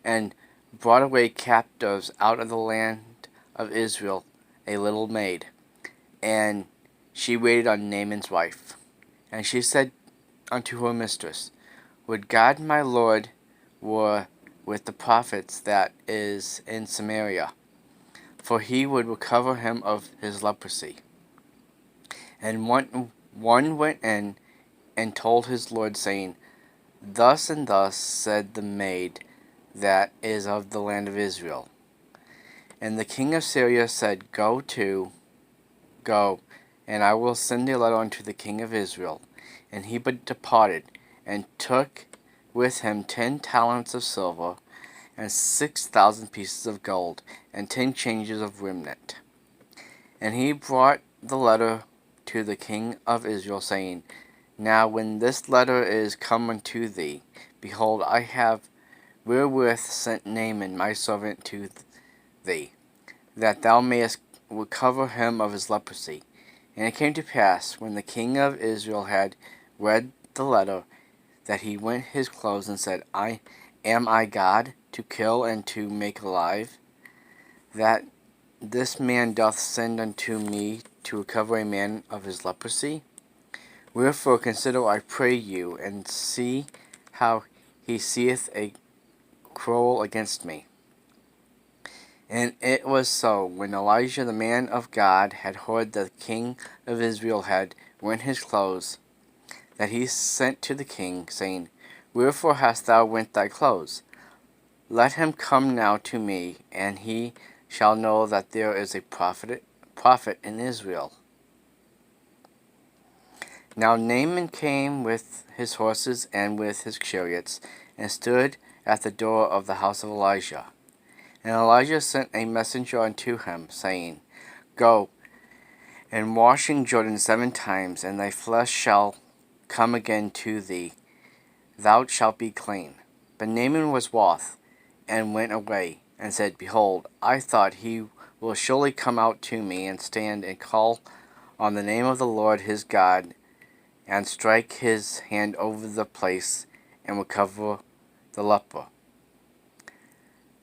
and brought away captives out of the land of Israel a little maid, and she waited on Naaman's wife. And she said unto her mistress, Would God my Lord were with the prophets that is in Samaria, for he would recover him of his leprosy. And one went in and told his lord, saying, Thus and thus said the maid that is of the land of Israel. And the king of Syria said, Go, and I will send a letter unto the king of Israel. And he but departed, and took with him 10 talents of silver, and 6,000 pieces of gold, and 10 changes of raiment. And he brought the letter to the king of Israel, saying, Now when this letter is come unto thee, behold, I have wherewith sent Naaman my servant to thee, that thou mayest recover him of his leprosy. And it came to pass, when the king of Israel had read the letter, that he rent his clothes, and said, Am I God, to kill and to make alive, that this man doth send unto me to recover a man of his leprosy? Wherefore consider, I pray you, and see how he seeth a quarrel against me. And it was so, when Elijah the man of God had heard that the king of Israel had rent his clothes, that he sent to the king, saying, Wherefore hast thou rent thy clothes? Let him come now to me, and he shall know that there is a prophet in Israel. Now Naaman came with his horses and with his chariots, and stood at the door of the house of Elijah. And Elijah sent a messenger unto him, saying, Go, and wash in Jordan 7 times, and thy flesh shall come again to thee, thou shalt be clean. But Naaman was wroth, and went away, and said, Behold, I thought he will surely come out to me, and stand and call on the name of the Lord his God, and strike his hand over the place, and recover the leper.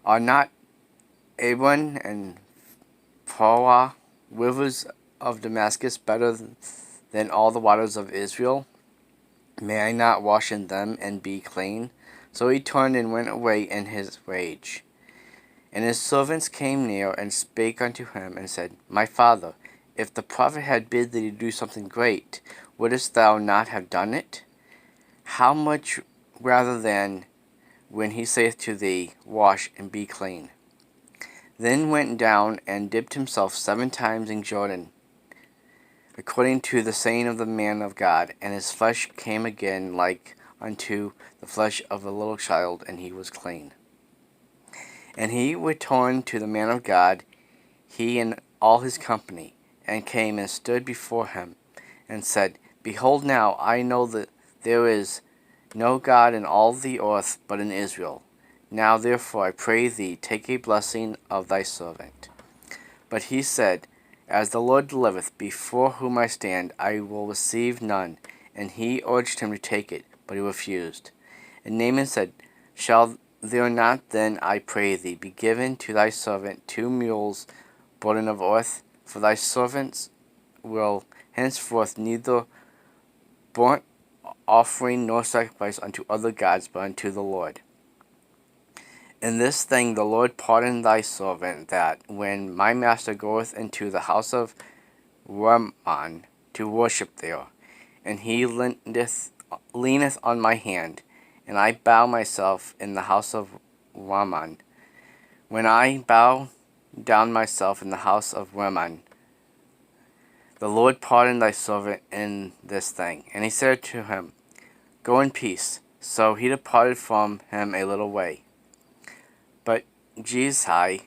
Are not Abon and Pharah, rivers of Damascus, better than all the waters of Israel? May I not wash in them and be clean? So he turned and went away in his rage. And his servants came near, and spake unto him, and said, My father, if the prophet had bid thee to do something great, wouldest thou not have done it? How much rather than when he saith to thee, Wash and be clean? Then went down and dipped himself 7 times in Jordan, according to the saying of the man of God, and his flesh came again like unto the flesh of a little child, and he was clean. And he returned to the man of God, he and all his company, and came and stood before him, and said, Behold, now I know that there is no God in all the earth but in Israel. Now therefore I pray thee, take a blessing of thy servant. But he said, As the Lord liveth, before whom I stand, I will receive none. And he urged him to take it, but he refused. And Naaman said, Shall there not then, I pray thee, be given to thy servant 2 mules burden of earth? For thy servants will henceforth neither burnt offering nor sacrifice unto other gods, but unto the Lord. In this thing the Lord pardon thy servant, that when my master goeth into the house of Naaman to worship there, and he leaneth on my hand, and I bow myself in the house of Naaman, when I bow down myself in the house of Naaman, the Lord pardon thy servant in this thing. And he said to him, Go in peace. So he departed from him a little way. But Gehazi,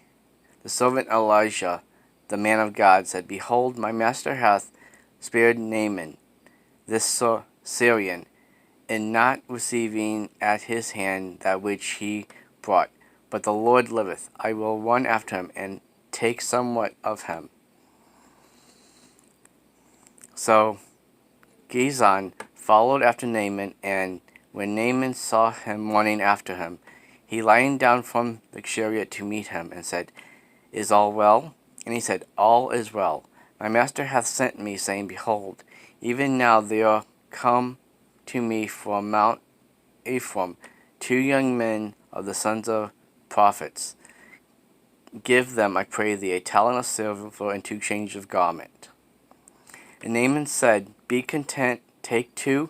the servant Elijah, the man of God, said, Behold, my master hath spared Naaman, this Syrian, in not receiving at his hand that which he brought. But the Lord liveth, I will run after him, and take somewhat of him. So Gehazi followed after Naaman, and when Naaman saw him running after him, he lightened down from the chariot to meet him, and said, Is all well? And he said, All is well. My master hath sent me, saying, Behold, even now there come to me from Mount Ephraim 2 young men of the sons of prophets. Give them, I pray thee, a talent of silver and 2 changes of garment. And Naaman said, Be content, take 2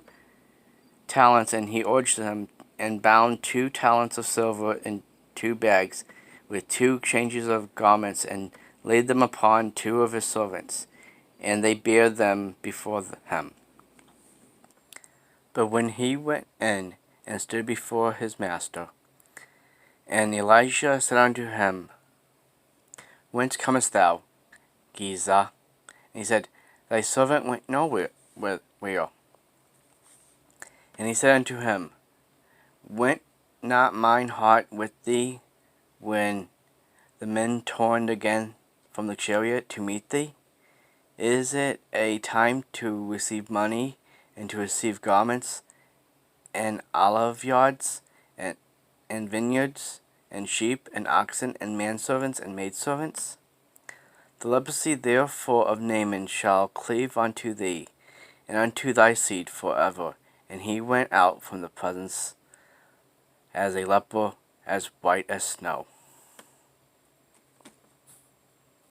talents. And he urged them, and bound 2 talents of silver in 2 bags, with 2 changes of garments, and laid them upon 2 of his servants, and they bare them before him. But when he went in and stood before his master, and Elijah said unto him, Whence comest thou, Gehazi? And he said, Thy servant went nowhere. Where? And he said unto him, Went not mine heart with thee when the men turned again from the chariot to meet thee? Is it a time to receive money, and to receive garments, and oliveyards, and vineyards, and sheep, and oxen, and manservants, and maidservants? The leprosy therefore of Naaman shall cleave unto thee, and unto thy seed forever. And he went out from the presence as a leper, as white as snow.